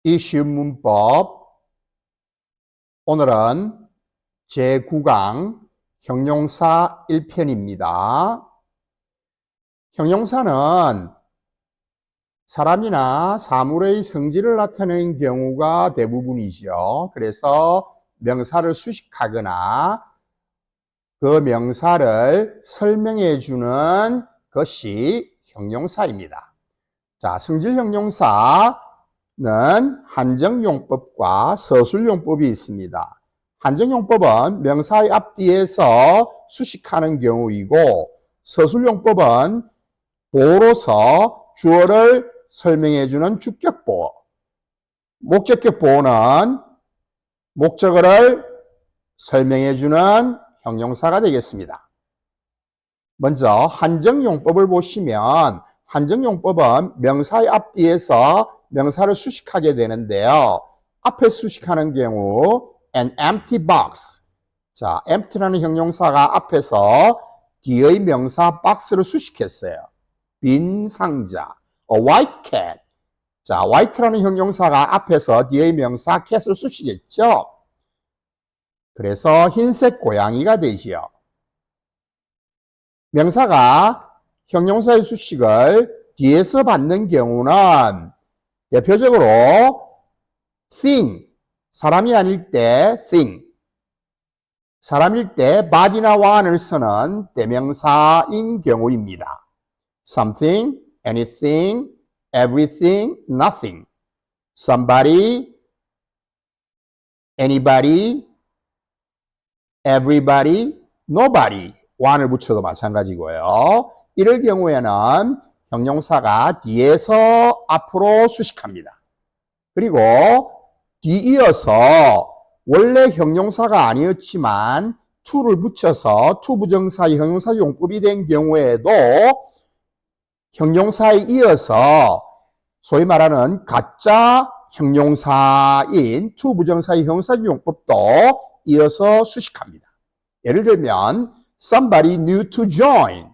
이슈 문법. 오늘은 제9강 형용사 1편입니다. 형용사는 사람이나 사물의 성질을 나타내는 경우가 대부분이죠. 그래서 명사를 수식하거나 그 명사를 설명해 주는 것이 형용사입니다. 자, 성질 형용사는 한정용법과 서술용법이 있습니다. 한정용법은 명사의 앞뒤에서 수식하는 경우이고, 서술용법은 보어로서 주어를 설명해 주는 주격보어, 목적격 보어는 목적어를 설명해 주는 형용사가 되겠습니다. 먼저 한정용법을 보시면, 한정용법은 명사의 앞뒤에서 명사를 수식하게 되는데요. 앞에 수식하는 경우 an empty box. 자, empty라는 형용사가 앞에서 뒤의 명사 box를 수식했어요. 빈 상자. A white cat. 자, white라는 형용사가 앞에서 뒤의 명사 cat을 수식했죠. 그래서 흰색 고양이가 되지요. 명사가 형용사의 수식을 뒤에서 받는 경우는 대표적으로 thing, 사람이 아닐 때 thing, 사람일 때 body나 one을 쓰는 대명사인 경우입니다. something, anything, everything, nothing, somebody, anybody, everybody, nobody, one을 붙여도 마찬가지고요. 이럴 경우에는 형용사가 뒤에서 앞으로 수식합니다. 그리고 뒤이어서 원래 형용사가 아니었지만 to를 붙여서 to 부정사의 형용사 용법이 된 경우에도 형용사에 이어서 소위 말하는 가짜 형용사인 to 부정사의 형용사 용법도 이어서 수식합니다. 예를 들면 somebody new to join.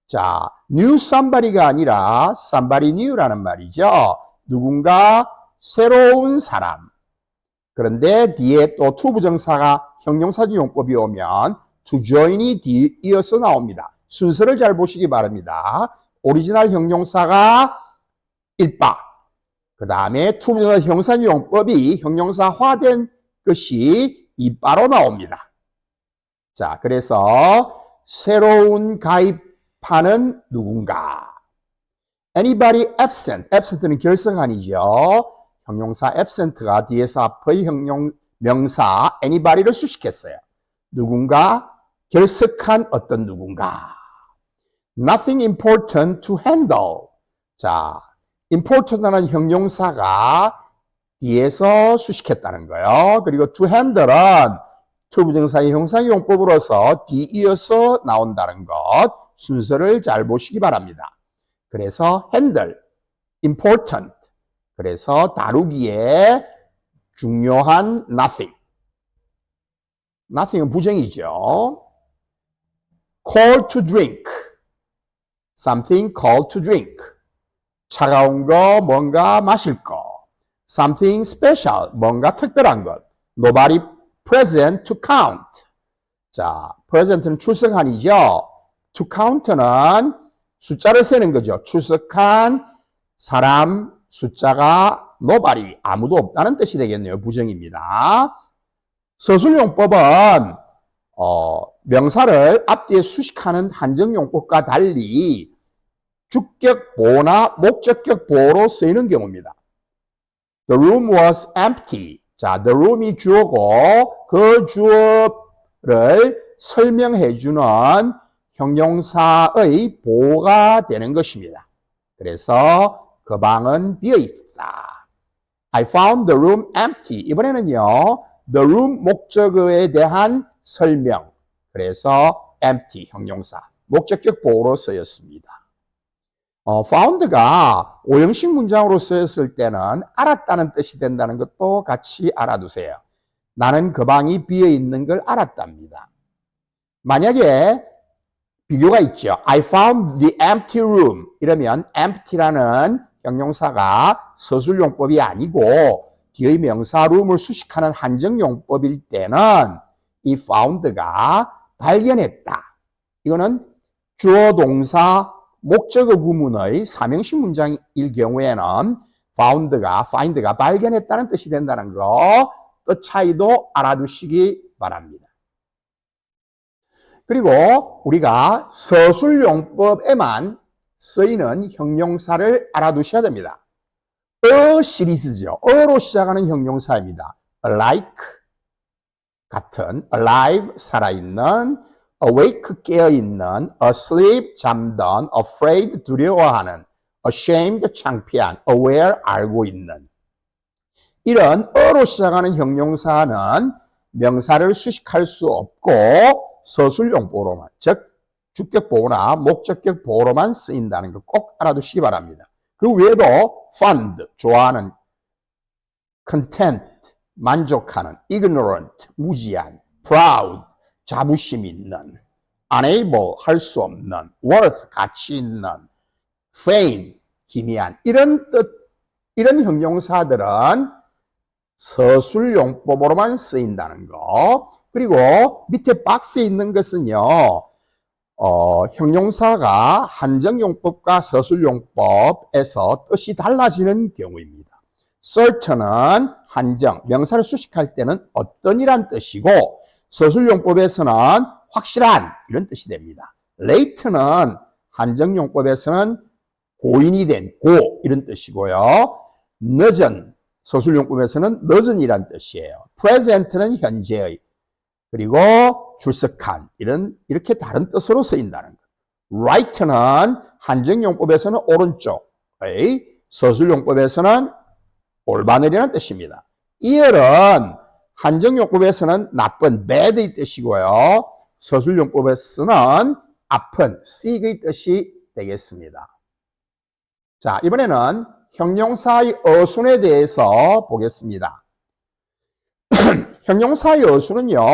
자, new somebody가 아니라 somebody new라는 말이죠. 누군가 새로운 사람. 그런데 뒤에 또 to 부정사가 형용사 용법이 오면 to join이 이어서 나옵니다. 순서를 잘 보시기 바랍니다. 오리지널 형용사가 일바, 그 다음에 to 부정사 형용사 용법이 형용사화된 것이 이바로 나옵니다. 자, 그래서 새로운 가입하는 누군가. Anybody absent. absent는 결석한이죠. 형용사 absent가 뒤에서 앞의 명사 anybody를 수식했어요. 누군가, 결석한 어떤 누군가. Nothing important to handle. 자, important라는 형용사가 뒤에서 수식했다는 거예요. 그리고 to handle은 to 부정사의 형용사용법으로서 뒤이어서 나온다는 것, 순서를 잘 보시기 바랍니다. 그래서 handle, important, 그래서 다루기에 중요한 nothing. nothing은 부정이죠. call to drink, something called to drink. 차가운 거, 뭔가 마실 거. something special, 뭔가 특별한 것. nobody present to count. 자, present는 출석한이죠. to count는 숫자를 세는 거죠. 출석한 사람 숫자가 nobody, 아무도 없다는 뜻이 되겠네요. 부정입니다. 서술용법은 명사를 앞뒤에 수식하는 한정용법과 달리 주격 보어나 목적격 보어로 쓰이는 경우입니다. The room was empty. 자, the room이 주어고 그 주어를 설명해 주는 형용사의 보어가 되는 것입니다. 그래서 그 방은 비어 있다. I found the room empty. 이번에는요, the room 목적어에 대한 설명. 그래서 empty 형용사, 목적격 보어로 쓰였습니다. found가 오형식 문장으로 쓰였을 때는 알았다는 뜻이 된다는 것도 같이 알아두세요. 나는 그 방이 비어 있는 걸 알았답니다. 만약에 비교가 있죠. I found the empty room. 이러면 empty라는 형용사가 서술용법이 아니고 뒤의 명사 room을 수식하는 한정용법일 때는 이 found가 발견했다. 이거는 주어 동사 목적어 구문의 삼형식 문장일 경우에는 find가 발견했다는 뜻이 된다는 거, 뜻 차이도 알아두시기 바랍니다. 그리고 우리가 서술용법에만 쓰이는 형용사를 알아두셔야 됩니다. a 시리즈죠. a로 시작하는 형용사입니다. like, 같은, alive, 살아있는, awake, 깨어있는, asleep, 잠든, afraid, 두려워하는, ashamed, 창피한, aware, 알고 있는. 이런 a로 시작하는 형용사는 명사를 수식할 수 없고 서술용 보호로만, 즉 주격 보호나 목적격 보호로만 쓰인다는 거 꼭 알아두시기 바랍니다. 그 외에도 fond, 좋아하는, content, 만족하는, ignorant, 무지한, proud, 자부심 있는, unable, 할 수 없는, worth, 가치 있는, faint, 기미한, 이런 형용사들은 서술용법으로만 쓰인다는 거. 그리고 밑에 박스에 있는 것은요, 형용사가 한정용법과 서술용법에서 뜻이 달라지는 경우입니다. certain은 한정, 명사를 수식할 때는 어떤이란 뜻이고, 서술용법에서는 확실한, 이런 뜻이 됩니다. late는 한정용법에서는 고인이 된, 이런 뜻이고요. 늦은, 서술용법에서는 늦은이란 뜻이에요. present는 현재의, 그리고 출석한, 이렇게 다른 뜻으로 쓰인다는 것. right는 한정용법에서는 오른쪽의, 서술용법에서는 올바늘이라는 뜻입니다. ear은 한정용법에서는 나쁜, bad의 뜻이고요. 서술용법에서는 아픈, sick의 뜻이 되겠습니다. 자, 이번에는 형용사의 어순에 대해서 보겠습니다. 형용사의 어순은요,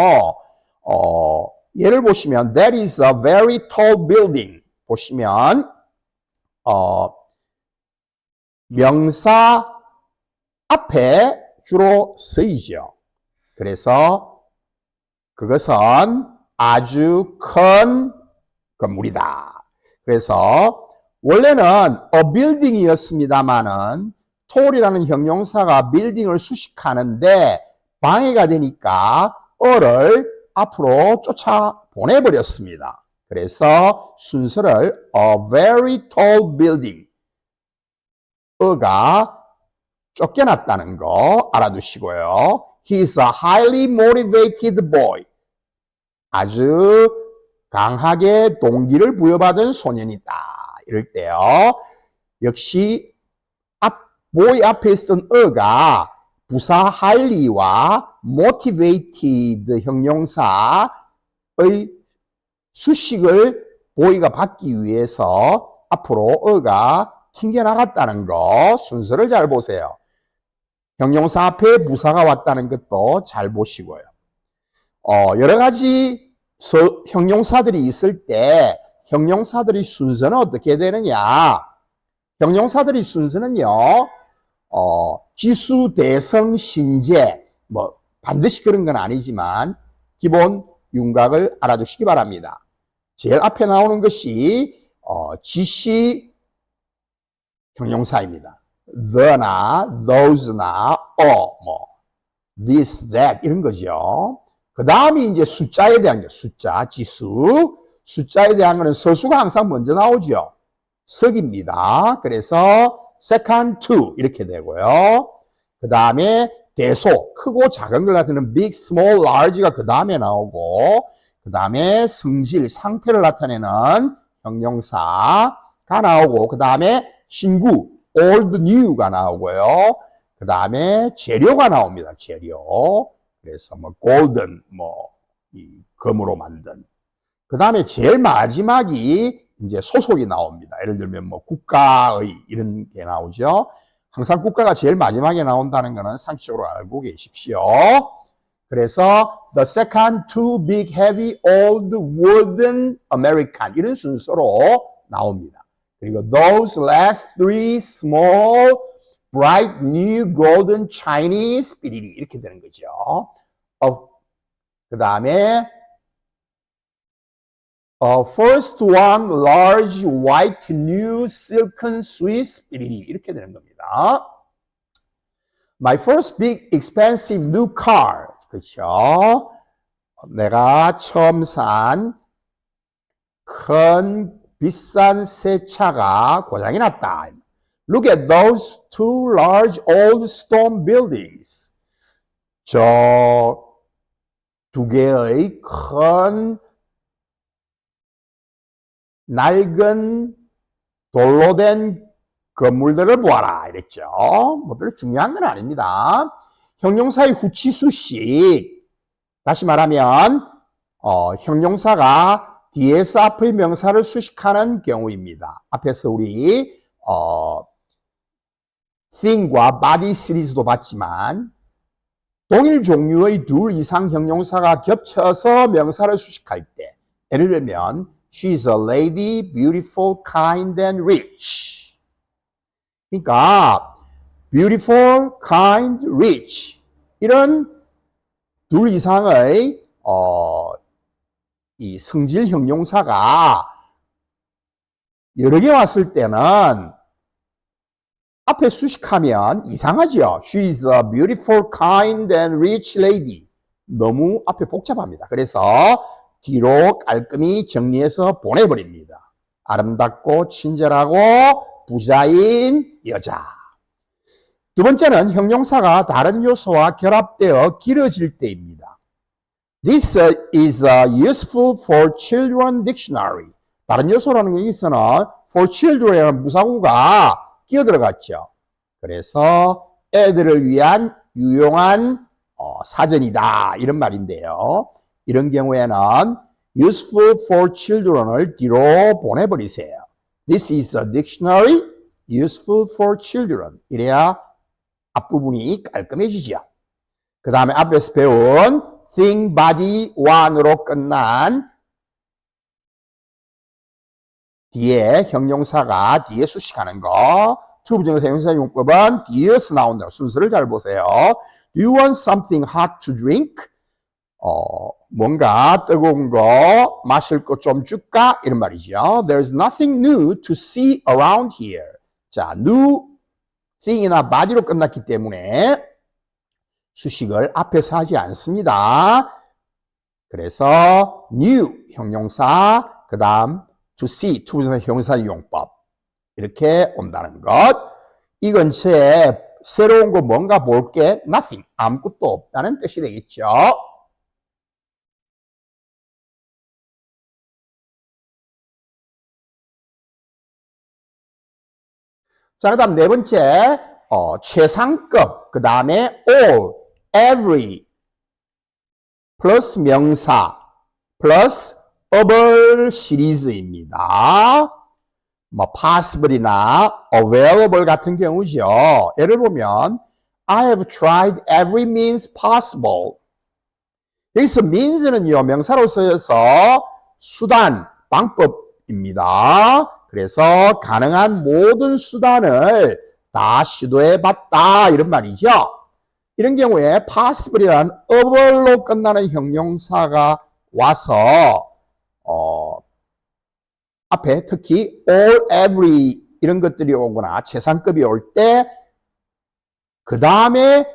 예를 보시면, that is a very tall building. 보시면, 명사 앞에 주로 쓰이죠. 그래서 그것은 아주 큰 건물이다. 그래서 원래는 a building이었습니다만은 tall이라는 형용사가 building을 수식하는데 방해가 되니까 어를 앞으로 쫓아 보내버렸습니다. 그래서 순서를 a very tall building, 어가 쫓겨났다는 거 알아두시고요. He is a highly motivated boy. 아주 강하게 동기를 부여받은 소년이다. 이럴 때요. 역시 boy 앞에 있던 어가 부사 highly와 motivated 형용사의 수식을 boy가 받기 위해서 앞으로 어가 튕겨나갔다는 거, 순서를 잘 보세요. 형용사 앞에 부사가 왔다는 것도 잘 보시고요. 여러 가지 형용사들이 있을 때 형용사들의 순서는 어떻게 되느냐? 형용사들의 순서는요, 지수, 대성, 신재, 반드시 그런 건 아니지만 기본 윤곽을 알아두시기 바랍니다. 제일 앞에 나오는 것이 지시 형용사입니다. the나 those나 this, that 이런 거죠. 그 다음이 이제 숫자에 대한 게 숫자, 지수. 숫자에 대한 거는 서수가 항상 먼저 나오죠. 석입니다. 그래서 second, to 이렇게 되고요. 그 다음에 대소, 크고 작은 걸 나타내는 big, small, large가 그 다음에 나오고, 그 다음에 성질, 상태를 나타내는 형용사가 나오고, 그 다음에 신구, old, new가 나오고요. 그 다음에 재료가 나옵니다. 재료. 그래서 golden, 이 금으로 만든. 그 다음에 제일 마지막이 이제 소속이 나옵니다. 예를 들면 국가의 이런 게 나오죠. 항상 국가가 제일 마지막에 나온다는 것은 상식적으로 알고 계십시오. 그래서 the second, two, big, heavy, old, wooden, American 이런 순서로 나옵니다. 그리고 those last three, small, bright new golden Chinese 삐리리 이렇게 되는 거죠. 그 다음에 first one large white new silken Swiss 삐리리 이렇게 되는 겁니다. My first big expensive new car. 그렇죠? 내가 처음 산 큰 비싼 새 차가 고장이 났다. Look at those two large old stone buildings. 저 두 개의 큰 낡은 돌로 된 건물들을 보아라 이랬죠. 뭐 별로 중요한 건 아닙니다. 형용사의 후치수식, 다시 말하면 형용사가 뒤에서 앞의 명사를 수식하는 경우입니다. 앞에서 우리 thing과 body 시리즈도 봤지만 동일 종류의 둘 이상 형용사가 겹쳐서 명사를 수식할 때, 예를 들면 She's a lady, beautiful, kind, and rich. 그러니까 beautiful, kind, rich 이런 둘 이상의 이 성질 형용사가 여러 개 왔을 때는 앞에 수식하면 이상하죠. She is a beautiful, kind, and rich lady. 너무 앞에 복잡합니다. 그래서 뒤로 깔끔히 정리해서 보내버립니다. 아름답고 친절하고 부자인 여자. 두 번째는 형용사가 다른 요소와 결합되어 길어질 때입니다. This is a useful for children dictionary. 다른 요소라는 여기서는 for children이라는 무사구가 끼어 들어갔죠. 그래서 애들을 위한 유용한 사전이다 이런 말인데요. 이런 경우에는 useful for children을 뒤로 보내버리세요. This is a dictionary useful for children. 이래야 앞부분이 깔끔해지죠. 그 다음에 앞에서 배운 thing, body, one으로 끝난 뒤에 형용사가 뒤에 수식하는 거. 투부정사 형용사 용법은 뒤에서 나온다. 순서를 잘 보세요. Do you want something hot to drink? 뭔가 뜨거운 거, 마실 거 좀 줄까? 이런 말이죠. There's nothing new to see around here. 자, new thing이나 body로 끝났기 때문에 수식을 앞에서 하지 않습니다. 그래서 new 형용사, 그 다음 to see, 투부정사 형용사 용법 이렇게 온다는 것. 이 근처에 새로운 거 뭔가 볼게 nothing, 아무것도 없다는 뜻이 되겠죠. 자, 그 다음 네 번째 최상급, 그 다음에 all, every 플러스 명사 플러스 able 시리즈입니다. 뭐 possible이나 available 같은 경우죠. 예를 보면 I have tried every means possible. 여기서 means는요 명사로 쓰여서 수단, 방법입니다. 그래서 가능한 모든 수단을 다 시도해봤다 이런 말이죠. 이런 경우에 possible이라는 able로 끝나는 형용사가 와서 앞에 특히 all, every 이런 것들이 오거나 최상급이 올 때 그 다음에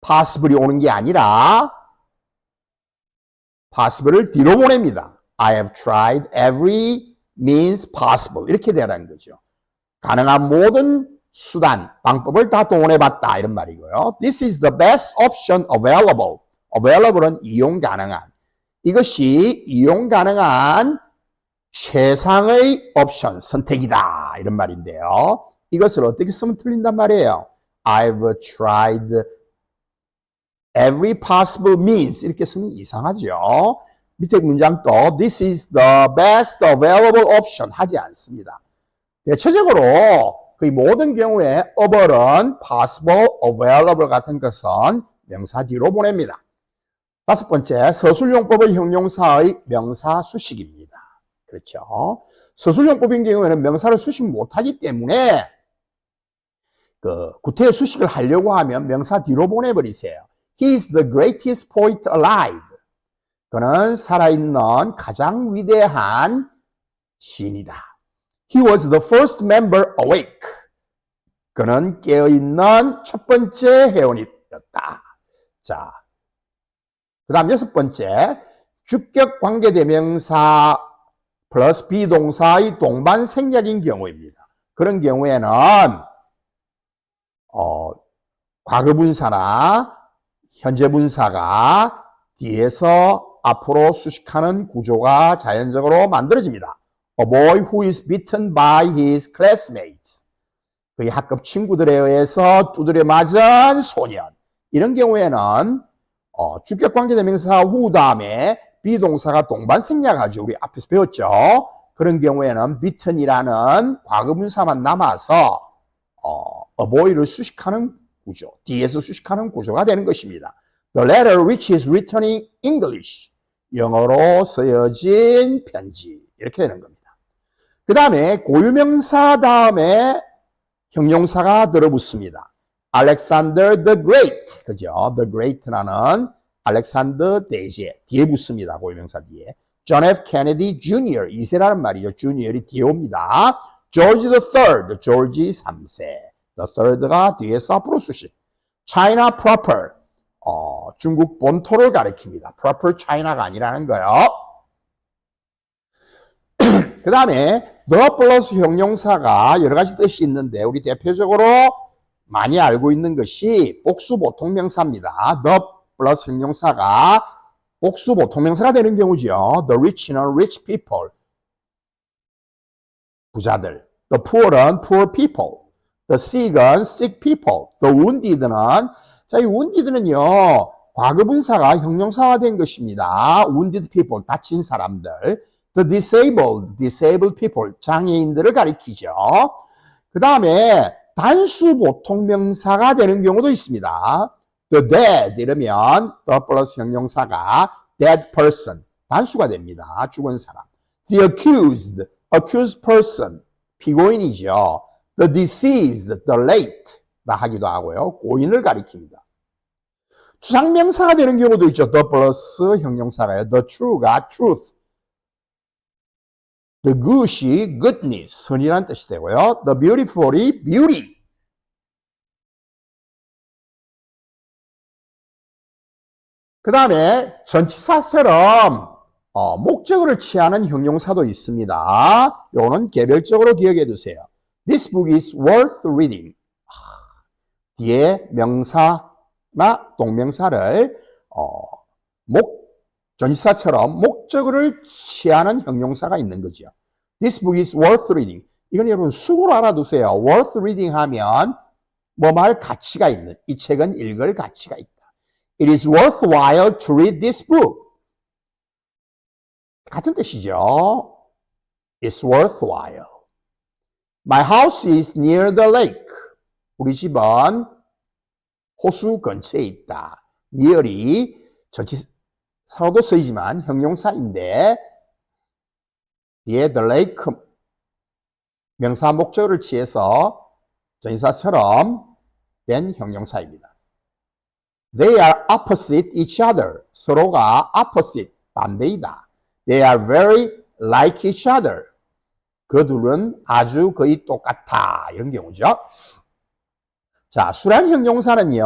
possible이 오는 게 아니라 possible을 뒤로 보냅니다. I have tried every means possible 이렇게 되라는 거죠. 가능한 모든 수단, 방법을 다 동원해봤다 이런 말이고요. This is the best option available. available은 이용 가능한. 이것이 이용 가능한 최상의 옵션, 선택이다 이런 말인데요. 이것을 어떻게 쓰면 틀린단 말이에요. I've tried every possible means 이렇게 쓰면 이상하죠. 밑에 문장도 This is the best available option 하지 않습니다. 대체적으로 거의 모든 경우에 able은 possible, available 같은 것은 명사 뒤로 보냅니다. 다섯 번째, 서술용법의 형용사의 명사 수식입니다. 그렇죠. 서술용법인 경우에는 명사를 수식 못하기 때문에 구태여 수식을 하려고 하면 명사 뒤로 보내버리세요. He is the greatest poet alive. 그는 살아있는 가장 위대한 시인이다. He was the first member awake. 그는 깨어있는 첫 번째 회원이었다. 자, 그 다음 여섯 번째, 주격 관계대명사 플러스 비동사의 동반 생략인 경우입니다. 그런 경우에는 과거분사나 현재분사가 뒤에서 앞으로 수식하는 구조가 자연적으로 만들어집니다. A boy who is beaten by his classmates. 그의 학급 친구들에 의해서 두드려 맞은 소년. 이런 경우에는 주격관계대명사 후 다음에 비동사가 동반 생략하죠. 우리 앞에서 배웠죠. 그런 경우에는 beaten이라는 과거분사만 남아서 a boy를 수식하는 구조, 뒤에서 수식하는 구조가 되는 것입니다. The letter which is written in English. 영어로 쓰여진 편지. 이렇게 되는 겁니다. 그 다음에 고유명사 다음에 형용사가 들어붙습니다. Alexander the Great. 그죠? The Great라는 알렉산더 대제. 뒤에 붙습니다. 고유명사 뒤에. John F. Kennedy Jr. 2세라는 말이죠. Junior이 뒤에 옵니다. George III. George 3세. The third가 뒤에서 앞으로 수식. China proper. 중국 본토를 가리킵니다. proper China가 아니라는 거요. 그 다음에 the 플러스 형용사가 여러 가지 뜻이 있는데 우리 대표적으로 많이 알고 있는 것이 복수 보통명사입니다. the 플러스 형용사가 복수 보통명사가 되는 경우죠. The rich는 rich people. 부자들. The poor은 poor people. The sick은 sick people. The wounded는 자, 이 wounded는요. 과거분사가 형용사화된 것입니다. wounded people, 다친 사람들. The disabled people, 장애인들을 가리키죠. 그 다음에 단수 보통명사가 되는 경우도 있습니다. The dead 이러면 the 플러스 형용사가 dead person, 단수가 됩니다. 죽은 사람. The accused person, 피고인이죠. The deceased, the late 라 하기도 하고요. 고인을 가리킵니다. 추상명사가 되는 경우도 있죠. The 플러스 형용사가요. The true가 truth. The good이 goodness, 선이라는 뜻이 되고요. The beautiful이 beauty. 그 다음에 전치사처럼 목적어를 취하는 형용사도 있습니다. 요거는 개별적으로 기억해 두세요. This book is worth reading. 뒤에 명사나 동명사를 전치사처럼 목적어를 취하는 형용사가 있는 거죠. This book is worth reading. 이건 여러분 수고로 알아두세요. worth reading 하면 뭐말 가치가 있는, 이 책은 읽을 가치가 있다. It is worthwhile to read this book. 같은 뜻이죠. It's worthwhile. My house is near the lake. 우리 집은 호수 근처에 있다. near이 전치사로도 쓰이지만 형용사인데 뒤에 the lake 명사 목적어를 취해서 전치사처럼 된 형용사입니다. They are opposite each other. 서로가 opposite, 반대이다. They are very like each other. 그 둘은 아주 거의 똑같아. 이런 경우죠. 자, 수란 형용사는요,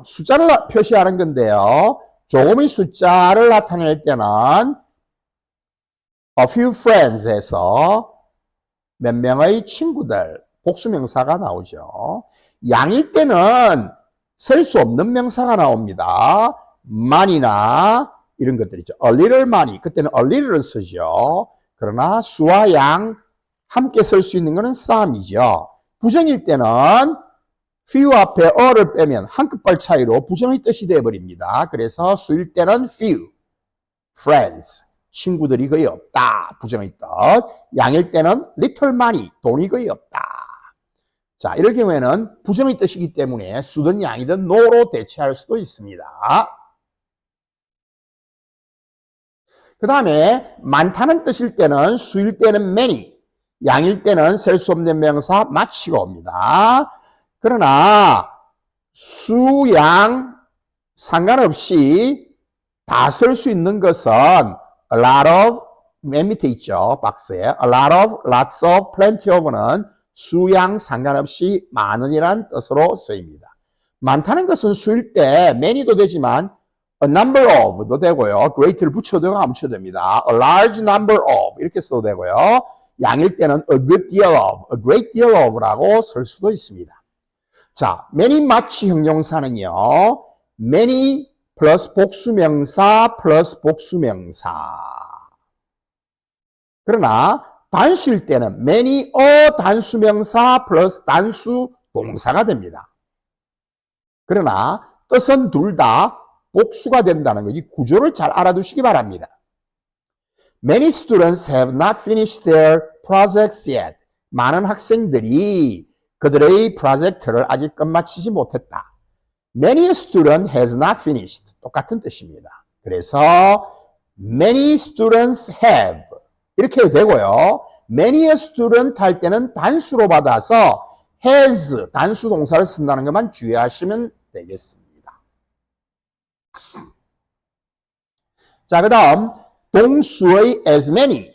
숫자를 표시하는 건데요. 조금의 숫자를 나타낼 때는 a few friends에서 몇 명의 친구들, 복수명사가 나오죠. 양일 때는 셀 수 없는 명사가 나옵니다. man이나 이런 것들이죠. a little money, 그때는 a little를 쓰죠. 그러나 수와 양 함께 쓸 수 있는 것은 some이죠. 부정일 때는 few 앞에 a를 빼면 한 끝발 차이로 부정의 뜻이 되어버립니다. 그래서 수일 때는 few, friends, 친구들이 거의 없다. 부정의 뜻. 양일 때는 little money, 돈이 거의 없다. 자, 이럴 경우에는 부정의 뜻이기 때문에 수든 양이든 no로 대체할 수도 있습니다. 그 다음에 많다는 뜻일 때는 수일 때는 many, 양일 때는 셀 수 없는 명사 much가 옵니다. 그러나 수, 양 상관없이 다 쓸 수 있는 것은 a lot of, 맨 밑에 있죠. 박스에 a lot of, lots of, plenty of는 수, 양 상관없이 많은이란 뜻으로 쓰입니다. 많다는 것은 수일 때 many도 되지만 a number of도 되고요. great를 붙여도 안 붙여도 됩니다. a large number of 이렇게 써도 되고요. 양일 때는 a good deal of, a great deal of라고 쓸 수도 있습니다. 자, many, much 형용사는요. many 플러스 복수명사 플러스 복수명사. 그러나 단수일 때는 many a 단수명사 플러스 단수 동사가 됩니다. 그러나 뜻은 둘 다 복수가 된다는 거, 이 구조를 잘 알아두시기 바랍니다. Many students have not finished their projects yet. 많은 학생들이 그들의 프로젝트를 아직 끝마치지 못했다. Many a student has not finished. 똑같은 뜻입니다. 그래서 many students have 이렇게 해도 되고요. Many a student 할 때는 단수로 받아서 has 단수 동사를 쓴다는 것만 주의하시면 되겠습니다. 자, 그 다음 동수의 as many,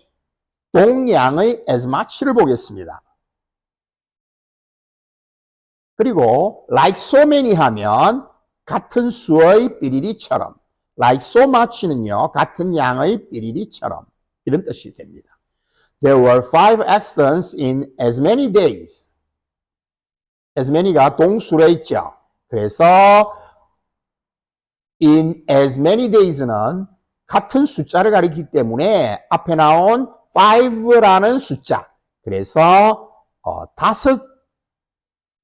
동양의 as much를 보겠습니다. 그리고 like so many 하면 같은 수의 삐리리처럼, like so much는요 같은 양의 삐리리처럼 이런 뜻이 됩니다. There were 5 accidents in as many days. as many가 동수로 있죠. 그래서 in as many days는 같은 숫자를 가리키기 때문에 앞에 나온 5라는 숫자, 그래서 5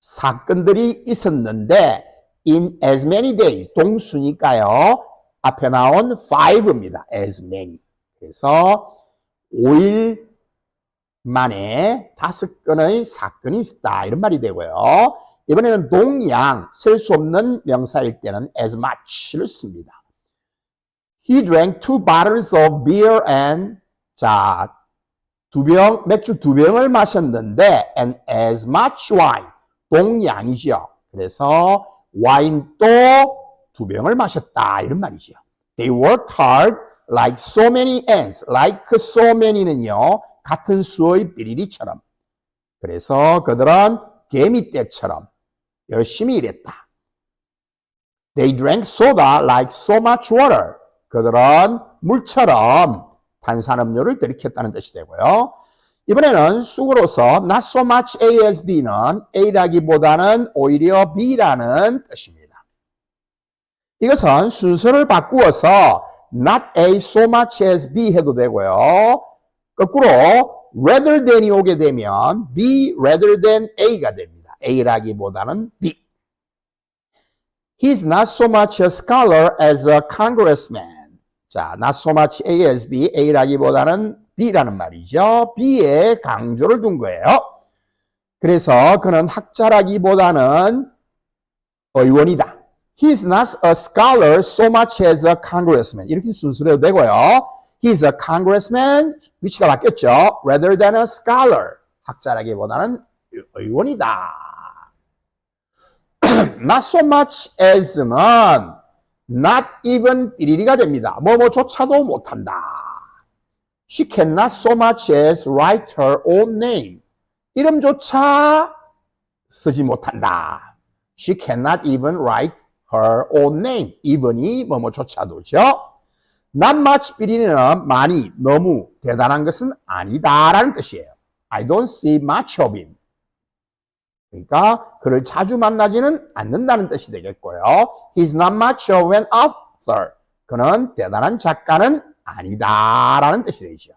사건들이 있었는데 in as many days 동수니까요 앞에 나온 5입니다. as many. 그래서 5일 만에 5건의 사건이 있었다 이런 말이 되고요. 이번에는 동양 셀 수 없는 명사일 때는 as much를 씁니다. He drank 2 bottles of beer and 자, 맥주 2병을 마셨는데 and as much wine 동양이죠. 그래서 와인도 2병을 마셨다 이런 말이죠. They worked hard like so many ants. like so many는요 같은 수의 삐리리처럼. 그래서 그들은 개미떼처럼 열심히 일했다. They drank soda like so much water. 그들은 물처럼 탄산음료를 들이켰다는 뜻이 되고요. 이번에는 수구로서 not so much A as B는 A라기보다는 오히려 B라는 뜻입니다. 이것은 순서를 바꾸어서 not A so much as B 해도 되고요. 거꾸로 rather than이 오게 되면 B rather than A가 됩니다. A라기보다는 B. He's not so much a scholar as a congressman. 자, not so much A as B, A라기보다는 B라는 말이죠. B에 강조를 둔 거예요. 그래서 그는 학자라기보다는 의원이다. He's not a scholar so much as a congressman. 이렇게 순서로 해도 되고요. He's a congressman, 위치가 바뀌었죠. Rather than a scholar. 학자라기보다는 의원이다. Not so much as는 not even 삐리리가 됩니다. 뭐뭐조차도 못한다. She cannot so much as write her own name. 이름조차 쓰지 못한다. She cannot even write her own name. even이 뭐뭐조차도죠. Not much 삐리리는 많이, 너무, 대단한 것은 아니다라는 뜻이에요. I don't see much of him. 그러니까 그를 자주 만나지는 않는다는 뜻이 되겠고요. He's not much of an author. 그는 대단한 작가는 아니다라는 뜻이 되죠.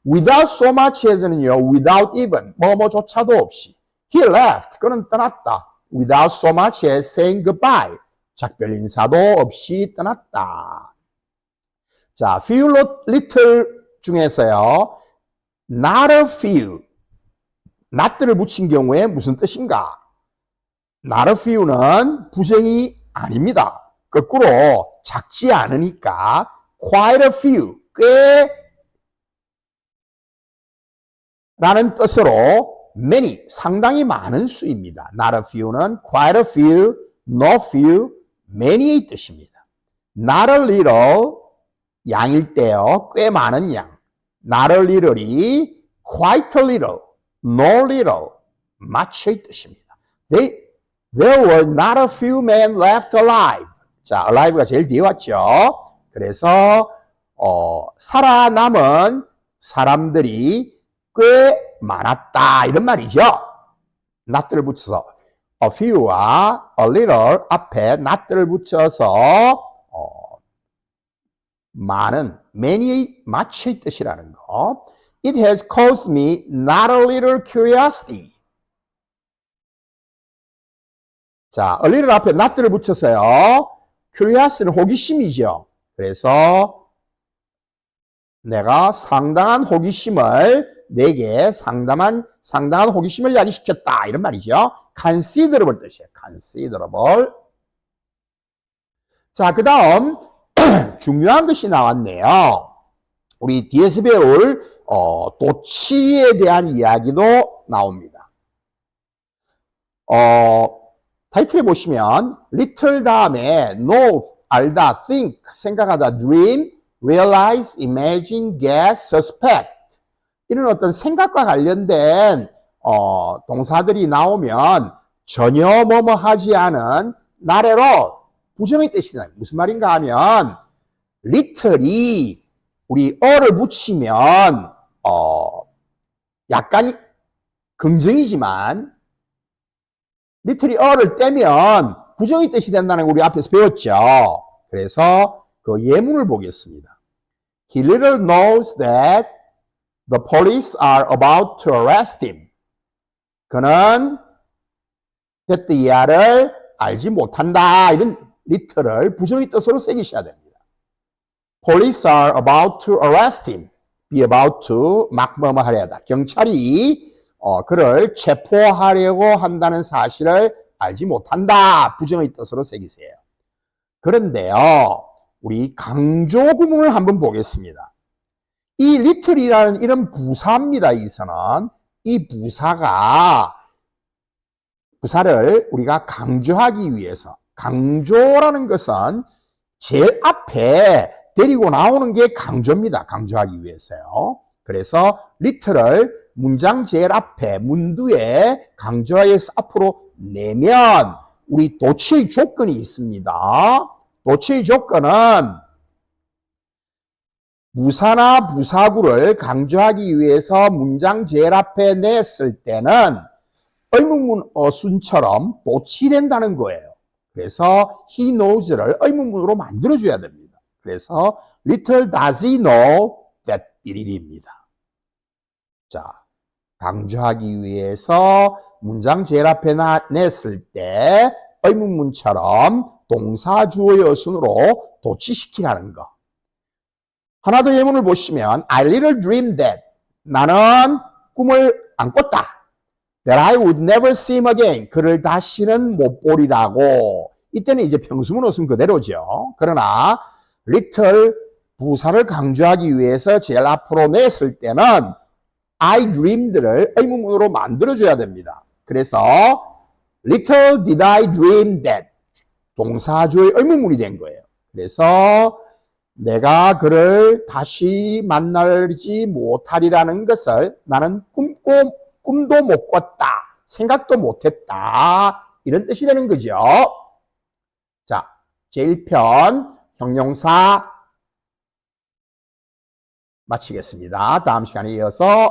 Without so much as는요. without even 뭐뭐조차도 없이. He left. 그는 떠났다. Without so much as saying goodbye. 작별 인사도 없이 떠났다. 자, few little 중에서요. not a few. not들을 붙인 경우에 무슨 뜻인가? not a few는 부정이 아닙니다. 거꾸로 작지 않으니까 quite a few, 꽤 라는 뜻으로 many, 상당히 많은 수입니다. not a few는 quite a few, no few, many의 뜻입니다. not a little, 양일 때요. 꽤 많은 양. not a little이 quite a little, no little, much의 뜻입니다. There were not a few men left alive. 자, alive가 제일 뒤에 왔죠. 그래서 살아남은 사람들이 꽤 많았다 이런 말이죠. not들을 붙여서 a few와 a little 앞에 not들을 붙여서 많은, many의 much의 뜻이라는 거. It has caused me not a little curiosity. 자, a little 앞에 not들을 붙여서요. curiosity는 호기심이죠. 그래서 내가 상당한 호기심을 내게 상당한 호기심을 야기시켰다 이런 말이죠. considerable 뜻이에요. considerable. 자, 그 다음 중요한 것이 나왔네요. 우리 뒤에서 배울 도치에 대한 이야기도 나옵니다. 타이틀에 보시면 little 다음에 know, 알다, think, 생각하다, dream, realize, imagine, guess, suspect 이런 어떤 생각과 관련된 동사들이 나오면 전혀 뭐뭐 하지 않은 나래로 부정의 뜻이 나요. 무슨 말인가 하면 little이 우리 어를 붙이면 약간 긍정이지만 little이 어를 떼면 부정의 뜻이 된다는 거 우리 앞에서 배웠죠. 그래서 그 예문을 보겠습니다. He little knows that the police are about to arrest him. 그는 that 이하를 알지 못한다. 이런 little을 부정의 뜻으로 새기셔야 됩니다. Police are about to arrest him. be about to 막 뭐뭐 하려다. 경찰이 그를 체포하려고 한다는 사실을 알지 못한다. 부정의 뜻으로 새기세요. 그런데요, 우리 강조 구문을 한번 보겠습니다. 이 little이라는 이런 부사입니다. 여기서는 이 부사를 우리가 강조하기 위해서, 강조라는 것은 제일 앞에 데리고 나오는 게 강조입니다. 강조하기 위해서요. 그래서 little을 문장 제일 앞에 문두에 강조해서 앞으로 내면 우리 도치의 조건이 있습니다. 도치의 조건은 부사나 부사구를 강조하기 위해서 문장 제일 앞에 냈을 때는 의문문 어순처럼 도치된다는 거예요. 그래서 he knows를 의문문으로 만들어줘야 됩니다. 그래서 little does he know that 삐리리입니다. 자, 강조하기 위해서 문장 제일 앞에 냈을 때 의문문처럼 동사 주어의 어순으로 도치시키라는 거. 하나 더 예문을 보시면 I little dreamed that 나는 꿈을 안 꿨다. That I would never see him again. 그를 다시는 못 보리라고. 이때는 이제 평수문 어순 그대로죠. 그러나 little 부사를 강조하기 위해서 제일 앞으로 냈을 때는 I dreamed를 의문문으로 만들어줘야 됩니다. 그래서 little did I dream that 동사주의 의문문이 된 거예요. 그래서 내가 그를 다시 만나지 못하리라는 것을 나는 꿈도 못 꿨다. 생각도 못했다. 이런 뜻이 되는 거죠. 자, 제1편 형용사 마치겠습니다. 다음 시간에 이어서